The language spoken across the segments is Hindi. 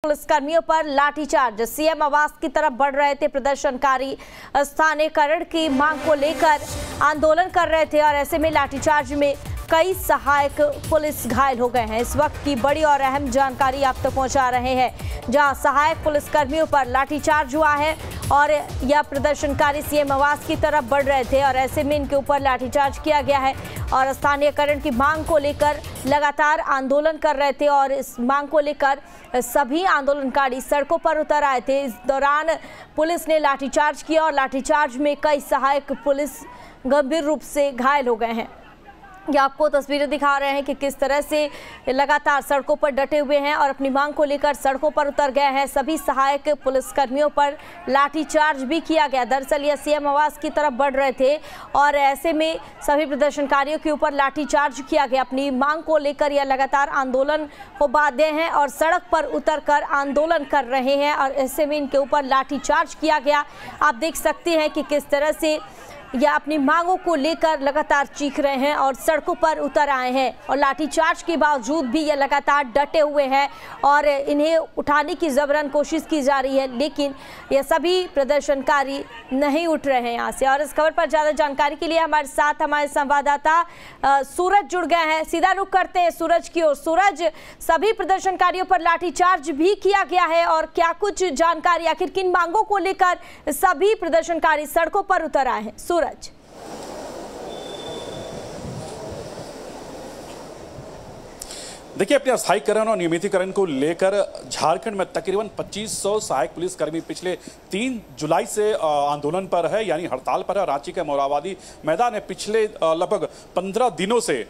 पुलिसकर्मियों पर लाठीचार्ज। सीएम आवास की तरफ बढ़ रहे थे प्रदर्शनकारी, स्थानीयकरण की मांग को लेकर आंदोलन कर रहे थे और ऐसे में लाठीचार्ज में कई सहायक पुलिस घायल हो गए हैं। इस वक्त की बड़ी और अहम जानकारी आप तक पहुंचा रहे हैं, जहां सहायक पुलिसकर्मियों पर लाठीचार्ज हुआ है और यह प्रदर्शनकारी सीएम आवास की तरफ बढ़ रहे थे और ऐसे में इनके ऊपर लाठीचार्ज किया गया है और स्थानीयकरण की मांग को लेकर लगातार आंदोलन कर रहे थे और इस मांग को लेकर सभी आंदोलनकारी सड़कों पर उतर आए थे। इस दौरान पुलिस ने लाठीचार्ज किया और लाठीचार्ज में कई सहायक पुलिस गंभीर रूप से घायल हो गए हैं। ये आपको तस्वीरें दिखा रहे हैं कि किस तरह से लगातार सड़कों पर डटे हुए हैं और अपनी मांग को लेकर सड़कों पर उतर गए हैं। सभी सहायक पुलिसकर्मियों पर लाठीचार्ज भी किया गया। दरअसल ये सीएम आवास की तरफ बढ़ रहे थे और ऐसे में सभी प्रदर्शनकारियों के ऊपर लाठीचार्ज किया गया। अपनी मांग को लेकर यह लगातार आंदोलन को बांधे हैं और सड़क पर उतरकर आंदोलन कर रहे हैं और ऐसे में इनके ऊपर लाठीचार्ज किया गया। आप देख सकते हैं कि किस तरह से या अपनी मांगों को लेकर लगातार चीख रहे हैं और सड़कों पर उतर आए हैं और लाठीचार्ज के बावजूद भी ये लगातार डटे हुए हैं और इन्हें उठाने की जबरन कोशिश की जा रही है, लेकिन ये सभी प्रदर्शनकारी नहीं उठ रहे हैं यहाँ से। और इस खबर पर ज़्यादा जानकारी के लिए हमारे साथ हमारे संवाददाता सूरज जुड़ गए हैं। सीधा रुख करते हैं सूरज की ओर। सूरज, सभी प्रदर्शनकारियों पर लाठीचार्ज भी किया गया है और क्या कुछ जानकारी, आखिर किन मांगों को लेकर सभी प्रदर्शनकारी सड़कों पर उतर आए हैं? सूरज, देखिए, अपने अस्थायीकरण और नियमितीकरण को लेकर झारखंड में तकरीबन 2500 सहायक पुलिसकर्मी पिछले 3 जुलाई से आंदोलन पर है, यानी हड़ताल पर है। रांची के मोरहाबादी मैदान में पिछले लगभग 15 दिनों से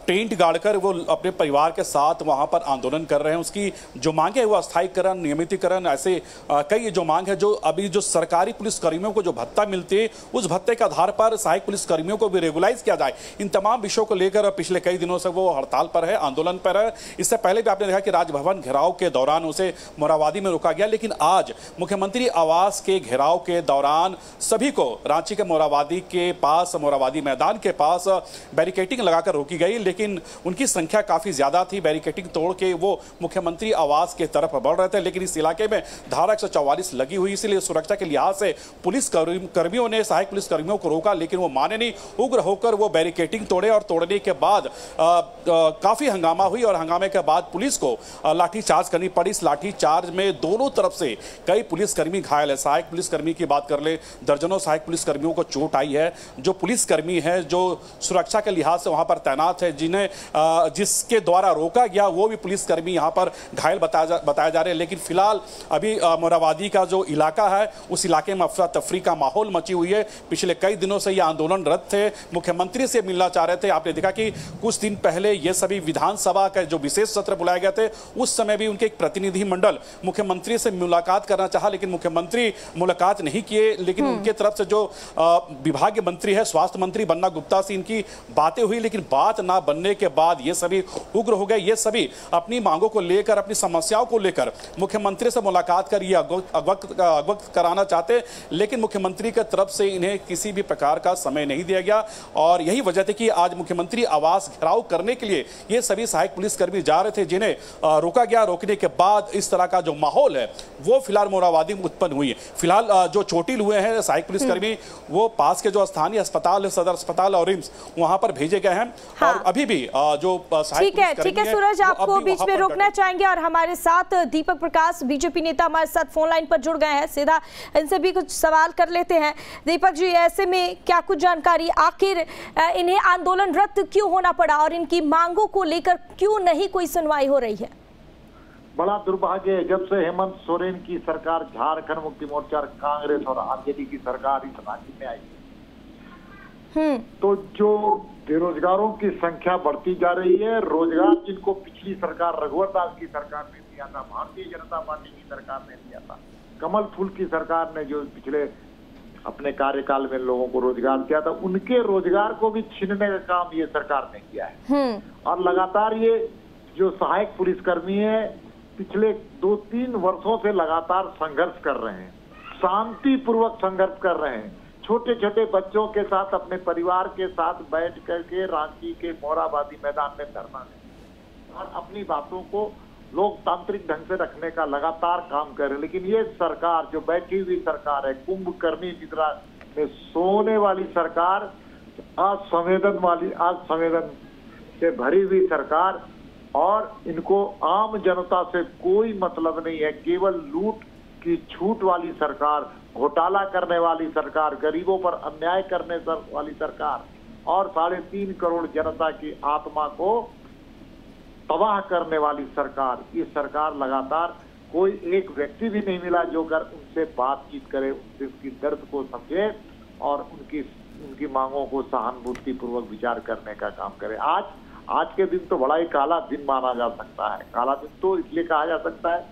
टेंट गाड़कर वो अपने परिवार के साथ वहां पर आंदोलन कर रहे हैं। उसकी जो मांगे है वो अस्थायीकरण, नियमितीकरण, ऐसे कई जो मांग है, जो अभी जो सरकारी पुलिसकर्मियों को जो भत्ता मिलते हैं उस भत्ते के आधार पर सहायक पुलिसकर्मियों को भी रेगुलाइज किया जाए। इन तमाम विषयों को लेकर पिछले कई दिनों से वो हड़ताल पर है, आंदोलन पर है। इससे पहले भी आपने देखा कि राजभवन घेराव के दौरान उसे मोरहाबादी में रोका गया, लेकिन आज मुख्यमंत्री आवास के घेराव के दौरान सभी को रांची के मोरहाबादी के पास, मोरहाबादी मैदान के पास बैरिकेडिंग लगाकर रोकी गई, लेकिन उनकी संख्या काफी ज्यादा थी। बैरिकेडिंग तोड़ के वो मुख्यमंत्री आवास के तरफ बढ़ रहे थे, लेकिन इस इलाके में धारा 144 लगी हुई, इसलिए सुरक्षा के लिहाज से पुलिस कर्मियों ने सहायक पुलिस कर्मियों को रोका, लेकिन वो माने नहीं। उग्र होकर वो बैरिकेडिंग तोड़े और तोड़ने के बाद काफी हंगामा हुई और हंगामे के बाद पुलिस को लाठीचार्ज करनी पड़ी। इस लाठीचार्ज में दोनों तरफ से कई पुलिसकर्मी घायल है। सहायक पुलिसकर्मी की बात कर ले, दर्जनों सहायक पुलिसकर्मियों को चोट आई है। जो पुलिसकर्मी है जो सुरक्षा के लिहाज से वहां पर तैनात है, जिसके द्वारा रोका गया, वो भी पुलिसकर्मी यहां पर घायल बताया जा रहे हैं। लेकिन फिलहाल अभी मोरहाबादी का जो इलाका है उस इलाके में अफरा तफरी का माहौल मची हुई है। पिछले कई दिनों से ये आंदोलनरत थे, मुख्यमंत्री से मिलना चाह रहे थे। आपने देखा कि कुछ दिन पहले ये सभी विधानसभा का जो विशेष सत्र बुलाए गए थे उस समय भी उनके एक प्रतिनिधि मंडल मुख्यमंत्री से मुलाकात करना चाहा, लेकिन मुख्यमंत्री मुलाकात नहीं किए। लेकिन उनके तरफ से जो विभागीय मंत्री है, स्वास्थ्य मंत्री बन्ना गुप्ता से इनकी बातें हुई, लेकिन बात ना बनने के बाद ये सभी उग्र हो गए। ये सभी अपनी मांगों को लेकर, अपनी समस्याओं को लेकर मुख्यमंत्री से मुलाकात कर ये अवगत कराना चाहते, लेकिन मुख्यमंत्री की तरफ से इन्हें किसी भी प्रकार का समय नहीं दिया गया और यही वजह थी कि आज मुख्यमंत्री आवास घेराव करने के लिए ये सभी सहायक पुलिसकर्मी जा रहे थे, जिन्हें रोका गया। रोकने के बाद इस तरह का जो माहौल है वो फिलहाल मोरहाबादी में उत्पन्न हुई है। फिलहाल जो चोटिल हुए हैं सहायक पुलिसकर्मी, वो पास के जो स्थानीय अस्पताल है, सदर अस्पताल और रिम्स, वहां पर भेजे गए हैं। हाँ। और अभी भी जो ठीक है सूरज, आपको बीच में रोकना चाहेंगे और हमारे साथ दीपक प्रकाश बीजेपी नेता हमारे साथ फोन लाइन पर जुड़ गए हैं। सीधा इनसे भी कुछ सवाल कर लेते हैं। दीपक जी, ऐसे में क्या कुछ जानकारी, आखिर इन्हें आंदोलनरत क्यों होना पड़ा और इनकी मांगों को लेकर क्यों नहीं कोई सुनवाई हो रही है? बड़ा दुर्भाग्य है, जब से हेमंत सोरेन की सरकार, झारखंड मुक्ति मोर्चा, कांग्रेस और आरजेडी की सरकार इस राज्य में आई, तो जो बेरोजगारों की संख्या बढ़ती जा रही है। रोजगार जिनको पिछली सरकार, रघुवर दास की सरकार ने दिया था, भारतीय जनता पार्टी की सरकार ने दिया था, कमल फूल की सरकार ने जो पिछले अपने कार्यकाल में लोगों को रोजगार दिया था, उनके रोजगार को भी छीनने का काम ये सरकार ने किया है। और लगातार ये जो सहायक पुलिसकर्मी है पिछले 2-3 वर्षों से लगातार संघर्ष कर रहे हैं, शांतिपूर्वक संघर्ष कर रहे हैं। छोटे छोटे बच्चों के साथ, अपने परिवार के साथ बैठ करके रांची के मोरहाबादी मैदान में धरना दें और अपनी बातों को लोकतांत्रिक ढंग से रखने का लगातार काम कर रहे हैं। लेकिन ये सरकार जो बैठी हुई सरकार है, कुंभकर्णी निद्रा में सोने वाली सरकार, असंवेदन से भरी हुई सरकार, और इनको आम जनता से कोई मतलब नहीं है। केवल लूट की छूट वाली सरकार, घोटाला करने वाली सरकार, गरीबों पर अन्याय करने वाली सरकार और 3.5 करोड़ जनता की आत्मा को तबाह करने वाली सरकार। ये सरकार लगातार, कोई एक व्यक्ति भी नहीं मिला जो कर उनसे बातचीत करे, उनकी दर्द को समझे और उनकी मांगों को सहानुभूति पूर्वक विचार करने का काम करे। आज के दिन तो बड़ा ही काला दिन माना जा सकता है। काला दिन तो इसलिए कहा जा सकता है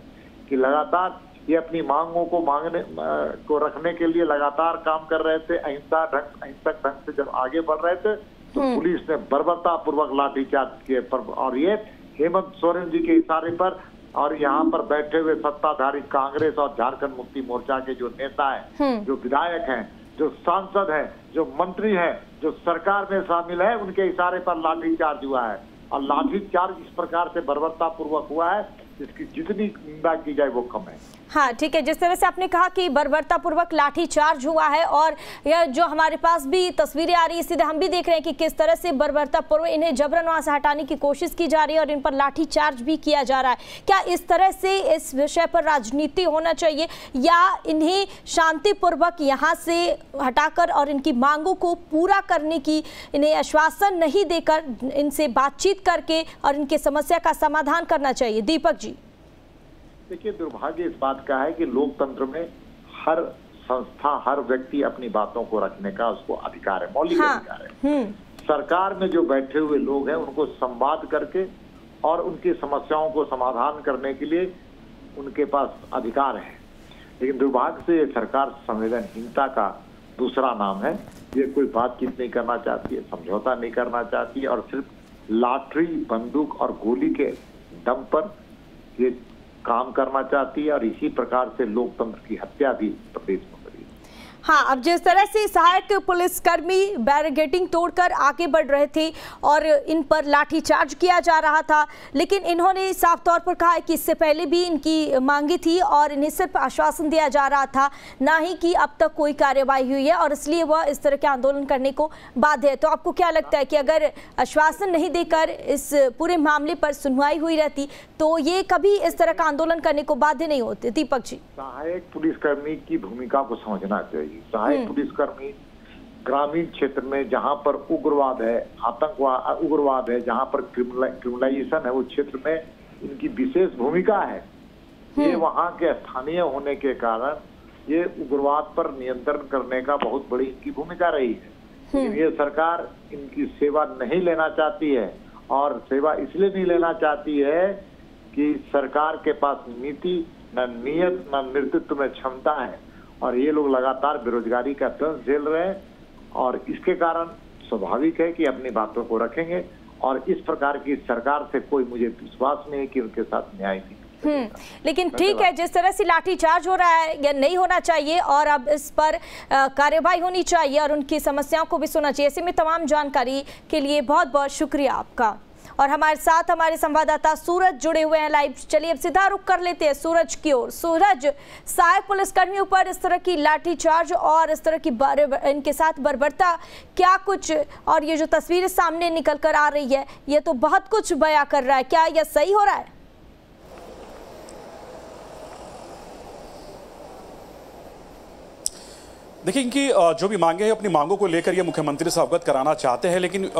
कि लगातार ये अपनी मांगों को रखने के लिए लगातार काम कर रहे थे। अहिंसक ढंग से जब आगे बढ़ रहे थे तो पुलिस ने बर्बरता पूर्वक लाठीचार्ज किए और ये हेमंत सोरेन जी के इशारे पर और यहाँ पर बैठे हुए सत्ताधारी कांग्रेस और झारखंड मुक्ति मोर्चा के जो नेता हैं, जो विधायक हैं, जो सांसद हैं, जो मंत्री हैं, जो सरकार में शामिल है, उनके इशारे पर लाठीचार्ज हुआ है। और लाठीचार्ज इस प्रकार से बर्बरता पूर्वक हुआ है, इसकी जितनी निंदा की जाए वो कम है। हाँ ठीक है, जिस तरह से आपने कहा कि बर्बरता पूर्वक लाठीचार्ज हुआ है और यह जो हमारे पास भी तस्वीरें आ रही है, सीधे हम भी देख रहे हैं कि किस तरह से बर्बरता पूर्वक इन्हें जबरन वहां से हटाने की कोशिश की जा रही है और इन पर लाठीचार्ज भी किया जा रहा है। क्या इस तरह से इस विषय पर राजनीति होना चाहिए या इन्हें शांतिपूर्वक यहाँ से हटाकर और इनकी मांगों को पूरा करने की, इन्हें आश्वासन नहीं देकर इनसे बातचीत करके और इनकी समस्या का समाधान करना चाहिए? दीपक जी, देखिए, दुर्भाग्य इस बात का है कि लोकतंत्र में हर संस्था, हर व्यक्ति अपनी बातों को रखने का उसको अधिकार है, मौलिक अधिकार है। सरकार में जो बैठे हुए लोग हैं उनको संवाद करके और उनकी समस्याओं को समाधान करने के लिए उनके पास अधिकार है। लेकिन दुर्भाग्य से ये सरकार संवेदनहीनता का दूसरा नाम है। ये कोई बातचीत नहीं करना चाहती है, समझौता नहीं करना चाहती है और सिर्फ लाठी, बंदूक और गोली के दम पर ये काम करना चाहती है और इसी प्रकार से लोकतंत्र की हत्या भी प्रदेश में हो रही है। हाँ, अब जिस तरह से सहायक पुलिसकर्मी बैरिकेडिंग तोड़कर आगे बढ़ रहे थे और इन पर लाठीचार्ज किया जा रहा था, लेकिन इन्होंने साफ तौर पर कहा है कि इससे पहले भी इनकी मांगी थी और इन्हें सिर्फ आश्वासन दिया जा रहा था, ना ही कि अब तक कोई कार्रवाई हुई है और इसलिए वह इस तरह के आंदोलन करने को बाध्य है। तो आपको क्या लगता है कि अगर आश्वासन नहीं देकर इस पूरे मामले पर सुनवाई हुई रहती तो ये कभी इस तरह का आंदोलन करने को बाध्य नहीं होते? दीपक जी, सहायक पुलिसकर्मी की भूमिका को समझना चाहिए। सहायक पुलिसकर्मी ग्रामीण क्षेत्र में जहां पर उग्रवाद है, आतंकवाद, उग्रवाद है, जहां पर क्रिमिनलाइजेशन है, वो क्षेत्र में इनकी विशेष भूमिका है। ये वहां के स्थानीय होने के कारण ये उग्रवाद पर नियंत्रण करने का बहुत बड़ी इनकी भूमिका रही है। लेकिन ये सरकार इनकी सेवा नहीं लेना चाहती है और सेवा इसलिए नहीं लेना चाहती है कि सरकार के पास नीति, न नियत, न नेतृत्व में क्षमता है और ये लोग लगातार बेरोजगारी का दंश झेल रहे हैं और इसके कारण स्वाभाविक है कि अपनी बातों को रखेंगे और इस प्रकार की सरकार से कोई मुझे विश्वास नहीं है कि उनके साथ न्याय नहीं। लेकिन ठीक है, जिस तरह से लाठीचार्ज हो रहा है यह नहीं होना चाहिए और अब इस पर कार्यवाही होनी चाहिए और उनकी समस्याओं को भी सुनना चाहिए। ऐसे में तमाम जानकारी के लिए बहुत बहुत शुक्रिया आपका। और हमारे साथ हमारे संवाददाता सूरज जुड़े हुए हैं लाइव। चलिए अब सीधा रुख कर लेते हैं सूरज की ओर। सूरज, सहायक पुलिसकर्मियों पर इस तरह की लाठीचार्ज और इस तरह की इनके साथ बर्बरता, क्या कुछ, और ये जो तस्वीरें सामने निकल कर आ रही है ये तो बहुत कुछ बयां कर रहा है, क्या यह सही हो रहा है? देखिए, इनकी जो भी मांगे हैं अपनी मांगों को लेकर ये मुख्यमंत्री से अवगत कराना चाहते हैं, लेकिन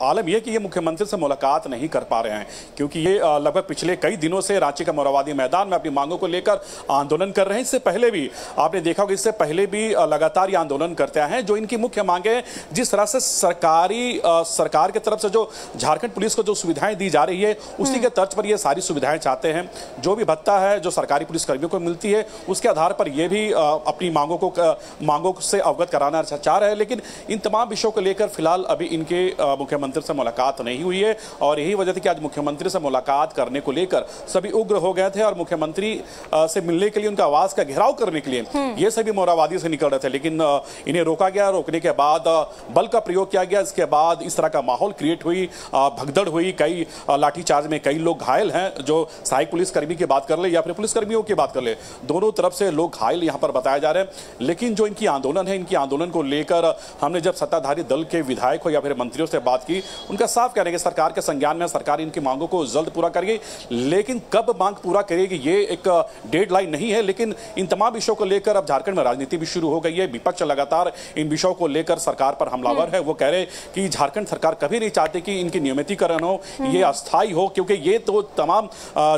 आलम यह कि ये मुख्यमंत्री से मुलाकात नहीं कर पा रहे हैं क्योंकि ये लगभग पिछले कई दिनों से रांची के मोरहाबादी मैदान में अपनी मांगों को लेकर आंदोलन कर रहे हैं। इससे पहले भी आपने देखा होगा, इससे पहले भी लगातार ये आंदोलन करते हैं। जो इनकी मुख्य मांगे हैं, जिस तरह से सरकार की तरफ से जो झारखंड पुलिस को जो सुविधाएं दी जा रही है उसी के तर्ज पर ये सारी सुविधाएं चाहते हैं। जो भी भत्ता है जो सरकारी पुलिसकर्मियों को मिलती है उसके आधार पर ये भी अपनी मांगों से अवगत कराना चाह रहे हैं। लेकिन इन तमाम विषयों को लेकर फिलहाल अभी इनके मुख्यमंत्री मुख्यमंत्री से मुलाकात नहीं हुई है और यही वजह थी कि आज मुख्यमंत्री से मुलाकात करने को लेकर सभी उग्र हो गए थे और मुख्यमंत्री से मिलने के लिए, उनका आवास का घेराव करने के लिए ये सभी मोराबादी से निकल रहे थे, लेकिन इन्हें रोका गया। रोकने के बाद बल का प्रयोग किया गया। इसके बाद इस तरह का माहौल क्रिएट हुई, भगदड़ हुई, कई लाठीचार्ज में कई लोग घायल हैं। जो सहायक पुलिसकर्मी की बात कर ले या फिर पुलिसकर्मियों की बात कर ले, दोनों तरफ से लोग घायल यहां पर बताए जा रहे हैं। लेकिन जो इनकी आंदोलन है, इनकी आंदोलन को लेकर हमने जब सत्ताधारी दल के विधायक हो या फिर मंत्रियों से बात की, उनका साफ कहने के सरकार के संज्ञान में, सरकार इनकी मांगों को जल्द पूरा करेगी। लेकिन कब मांग पूरा करेगी ये एक डेडलाइन नहीं है। लेकिन इन तमाम विषयों को लेकर अब झारखंड में राजनीति भी शुरू हो गई है। विपक्ष लगातार इन विषयों को लेकर सरकार पर हमलावर है। वो कह रहे कि झारखंड सरकार कभी नहीं चाहती कि इनकी नियमितीकरण हो, ये अस्थायी हो, क्योंकि ये तो तमाम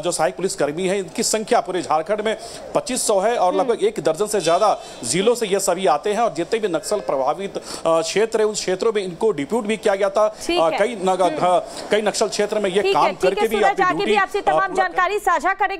जो सहायक पुलिसकर्मी है, इनकी संख्या पूरे झारखंड में 2500 है और लगभग 1 दर्जन से ज्यादा जिलों से ये सभी आते हैं। और जितने भी नक्सल प्रभावित क्षेत्र है, उन क्षेत्रों में इनको डिप्यूट भी किया गया था। कई नक्सल क्षेत्र में ये काम करके भी आपसे तमाम जानकारी साझा करेंगे।